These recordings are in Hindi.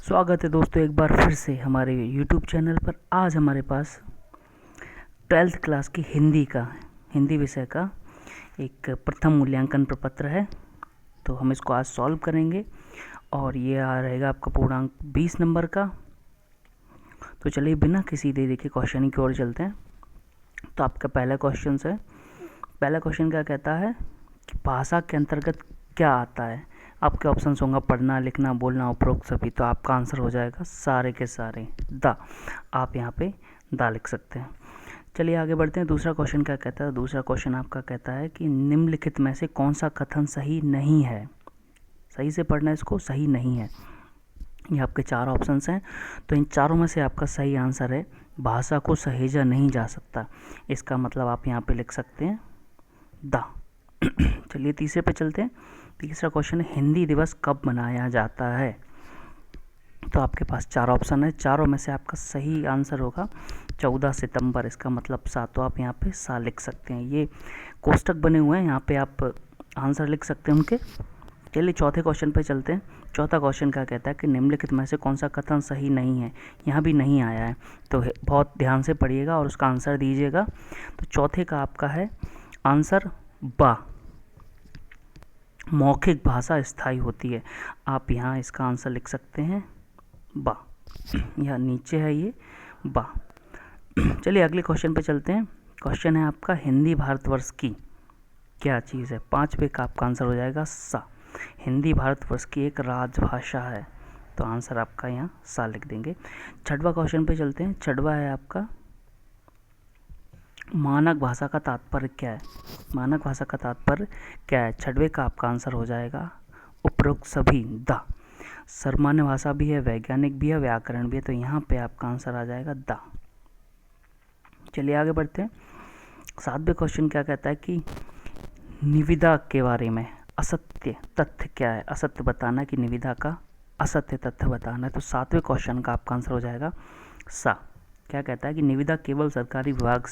स्वागत है दोस्तों एक बार फिर से हमारे YouTube चैनल पर। आज हमारे पास 12th क्लास की हिंदी विषय का एक प्रथम मूल्यांकन प्रपत्र है। तो हम इसको आज सॉल्व करेंगे और ये रहेगा आपका पूर्णांक 20 नंबर का। तो चलिए बिना किसी देरी के क्वेश्चन की ओर चलते हैं। तो आपका पहला क्वेश्चन है। पहला क्वेश्चन क्या कहता है कि भाषा के अंतर्गत क्या आता है। आपके ऑप्शंस होंगे पढ़ना, लिखना, बोलना, उपरोक्त सभी। तो आपका आंसर हो जाएगा सारे के सारे दा। आप यहाँ पे दा लिख सकते हैं। चलिए आगे बढ़ते हैं। दूसरा क्वेश्चन क्या कहता है। दूसरा क्वेश्चन आपका कहता है कि निम्नलिखित में से कौन सा कथन सही नहीं है। सही से पढ़ना, इसको सही नहीं है। ये आपके चार ऑप्शंस हैं। तो इन चारों में से आपका सही आंसर है भाषा को सहेजा नहीं जा सकता। इसका मतलब आप यहाँ पे लिख सकते हैं दा। चलिए तीसरे पे चलते हैं। तीसरा क्वेश्चन है हिंदी दिवस कब मनाया जाता है। तो आपके पास चार ऑप्शन है। चारों में से आपका सही आंसर होगा 14 सितंबर। इसका मतलब सा। तो आप यहाँ पे सा लिख सकते हैं। ये कोष्टक बने हुए हैं, यहाँ पे आप आंसर लिख सकते हैं उनके। चलिए चौथे क्वेश्चन पे चलते हैं। चौथा क्वेश्चन क्या कहता है कि निम्नलिखित में से कौन सा कथन सही नहीं है। यहाँ भी नहीं आया है, तो बहुत ध्यान से पढ़िएगा और उसका आंसर दीजिएगा। तो चौथे का आपका है आंसर बा। मौखिक भाषा स्थायी होती है। आप यहाँ इसका आंसर लिख सकते हैं बा। यहाँ नीचे है ये बा। चलिए अगले क्वेश्चन पे चलते हैं। क्वेश्चन है आपका हिंदी भारतवर्ष की क्या चीज़ है। 5वें का आपका आंसर हो जाएगा सा। हिंदी भारतवर्ष की एक राजभाषा है। तो आंसर आपका यहाँ सा लिख देंगे। छठवां क्वेश्चन पे चलते हैं। छठवां है आपका मानक भाषा का तात्पर्य क्या है। मानक भाषा का तात्पर्य क्या है। छठवें का आपका आंसर हो जाएगा उपरोक्त सभी दा। सामान्य भाषा भी है, वैज्ञानिक भी है, व्याकरण भी है। तो यहाँ पे आपका आंसर आ जाएगा दा। चलिए आगे बढ़ते हैं। 7वें क्वेश्चन क्या कहता है कि निविदा के बारे में असत्य तथ्य क्या है। असत्य बताना कि निविदा का असत्य तथ्य बताना है। तो 7वें क्वेश्चन का आपका आंसर हो जाएगा सा। क्या कहता है कि निविदा केवल सरकारी विभाग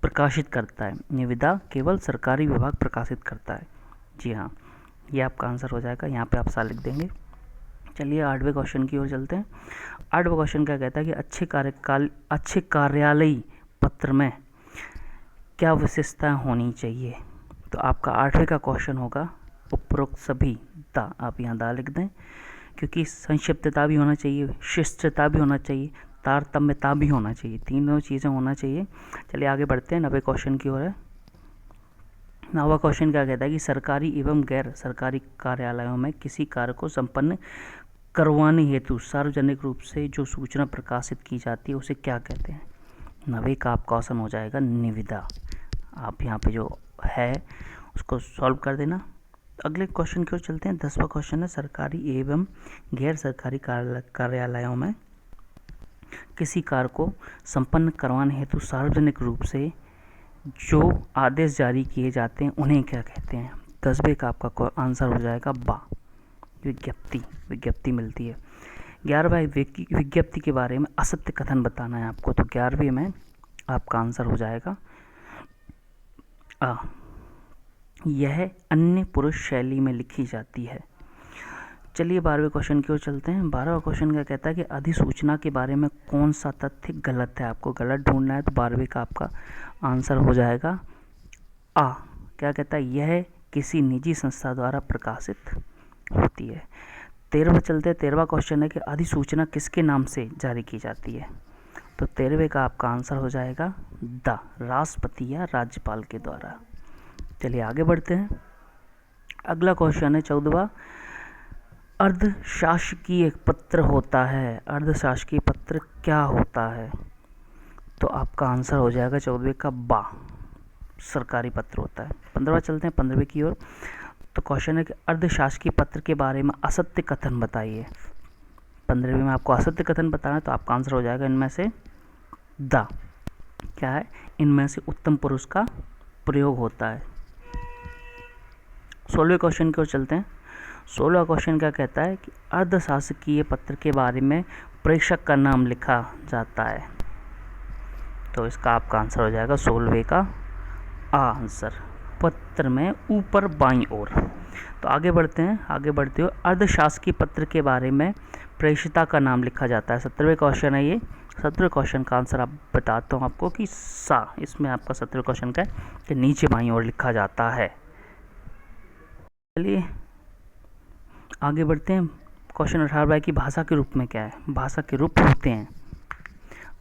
प्रकाशित करता है। निविदा केवल सरकारी विभाग प्रकाशित करता है। जी हाँ, ये आपका आंसर हो जाएगा। यहाँ पे आप सा लिख देंगे। चलिए 8वें क्वेश्चन की ओर चलते हैं। 8वां क्वेश्चन क्या कहता है कि अच्छे कार्यालयी पत्र में क्या विशेषताएं होनी चाहिए। तो आपका 8वें का क्वेश्चन होगा उपरोक्त सभी दा। आप यहाँ दा लिख दें, क्योंकि संक्षिप्तता भी होना चाहिए, शिष्टता भी होना चाहिए, तारतम्यता भी होना चाहिए। तीनों चीज़ें होना चाहिए। चलिए आगे बढ़ते हैं। 90 क्वेश्चन की ओर है। 9वां क्वेश्चन क्या कहता है कि सरकारी एवं गैर सरकारी कार्यालयों में किसी कार्य को संपन्न करवाने हेतु सार्वजनिक रूप से जो सूचना प्रकाशित की जाती है उसे क्या कहते हैं। 90 का आपका ऑप्शन हो जाएगा निविदा। आप यहाँ पे जो है उसको सॉल्व कर देना। अगले क्वेश्चन की ओर चलते हैं। 10वां क्वेश्चन है सरकारी एवं गैर सरकारी कार्यालयों में किसी कार्य को संपन्न करवाने हेतु सार्वजनिक रूप से जो आदेश जारी किए जाते हैं उन्हें क्या कहते हैं। 10वें का आपका आंसर हो जाएगा बा। विज्ञप्ति मिलती है। 11वां विज्ञप्ति के बारे में असत्य कथन बताना है आपको। तो 11वें में आपका आंसर हो जाएगा आ। यह अन्य पुरुष शैली में लिखी जाती है। चलिए 12वें क्वेश्चन की ओर चलते हैं। 12वां क्वेश्चन क्या कहता है कि अधिसूचना के बारे में कौन सा तथ्य गलत है। आपको गलत ढूंढना है। तो 12वें का आपका आंसर हो जाएगा आ। क्या कहता है यह किसी निजी संस्था द्वारा प्रकाशित होती है। 13वां चलते हैं। 13वां क्वेश्चन है कि अधिसूचना किसके नाम से जारी की जाती है। तो 13वें का आपका आंसर हो जाएगा दा। राष्ट्रपति या राज्यपाल के द्वारा। चलिए आगे बढ़ते हैं। अगला क्वेश्चन है 14वां। अर्धशासकीय पत्र होता है। अर्धशासकीय पत्र क्या होता है। तो आपका आंसर हो जाएगा 14वें का बा। सरकारी पत्र होता है। 15वां चलते हैं। 15वें की ओर। तो क्वेश्चन है कि अर्धशासकीय पत्र के बारे में असत्य कथन बताइए। 15वें में आपको असत्य कथन बताना है। तो आपका आंसर हो जाएगा इनमें से दा। क्या है, इनमें से उत्तम पुरुष का प्रयोग होता है। 16वें क्वेश्चन की ओर चलते हैं। 16वां क्वेश्चन क्या कहता है कि अर्धशासकीय पत्र के बारे में प्रेषक का नाम लिखा जाता है। तो इसका आपका आंसर हो जाएगा 16वें का आंसर। पत्र में ऊपर बाईं ओर तो आगे बढ़ते हैं। आगे बढ़ते हुए अर्धशासकीय पत्र के बारे में प्रेषिता का नाम लिखा जाता है। 17वें क्वेश्चन है ये। 17वें क्वेश्चन का आंसर आप बताता हूँ आपको कि सा, इसमें आपका 17वें क्वेश्चन का है कि नीचे बाईं ओर लिखा जाता है। चलिए आगे बढ़ते हैं। क्वेश्चन 18 की भाषा के रूप में क्या है? भाषा के रूप होते हैं।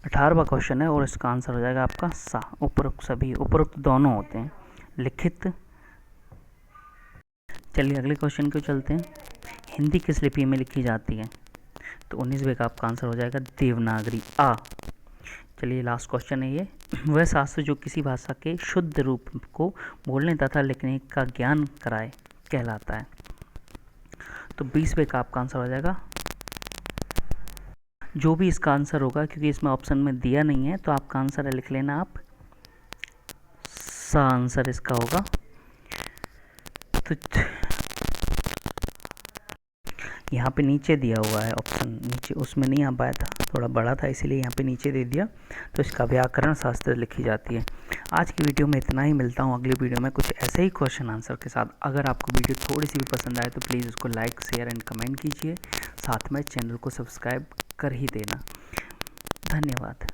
18वां क्वेश्चन है और इसका आंसर हो जाएगा आपका सा। उपरोक्त सभी, उपरोक्त दोनों होते हैं। लिखित। चलिए अगले क्वेश्चन को चलते हैं। हिंदी किस लिपि में लिखी जाती है? तो 19वें का आपका आंसर हो जाएगा देवनागरी आ। चलिए लास्ट क्वेश्चन है ये। वह शास्त्र जो किसी भाषा के शुद्ध रूप को बोलने तथा लिखने का ज्ञान कराए कहलाता है। तो 20वें का आपका आंसर हो जाएगा, जो भी इसका आंसर होगा, क्योंकि इसमें ऑप्शन में दिया नहीं है तो आपका आंसर है, लिख लेना आप, सा आंसर इसका होगा। तो यहाँ पे नीचे दिया हुआ है ऑप्शन, नीचे उसमें नहीं आ पाया था, थोड़ा बड़ा था इसीलिए यहाँ पे नीचे दे दिया। तो इसका व्याकरण शास्त्र लिखी जाती है। आज की वीडियो में इतना ही। मिलता हूँ अगली वीडियो में कुछ ऐसे ही क्वेश्चन आंसर के साथ। अगर आपको वीडियो थोड़ी सी भी पसंद आए तो प्लीज़ उसको लाइक, शेयर एंड कमेंट कीजिए। साथ में चैनल को सब्सक्राइब कर ही देना। धन्यवाद।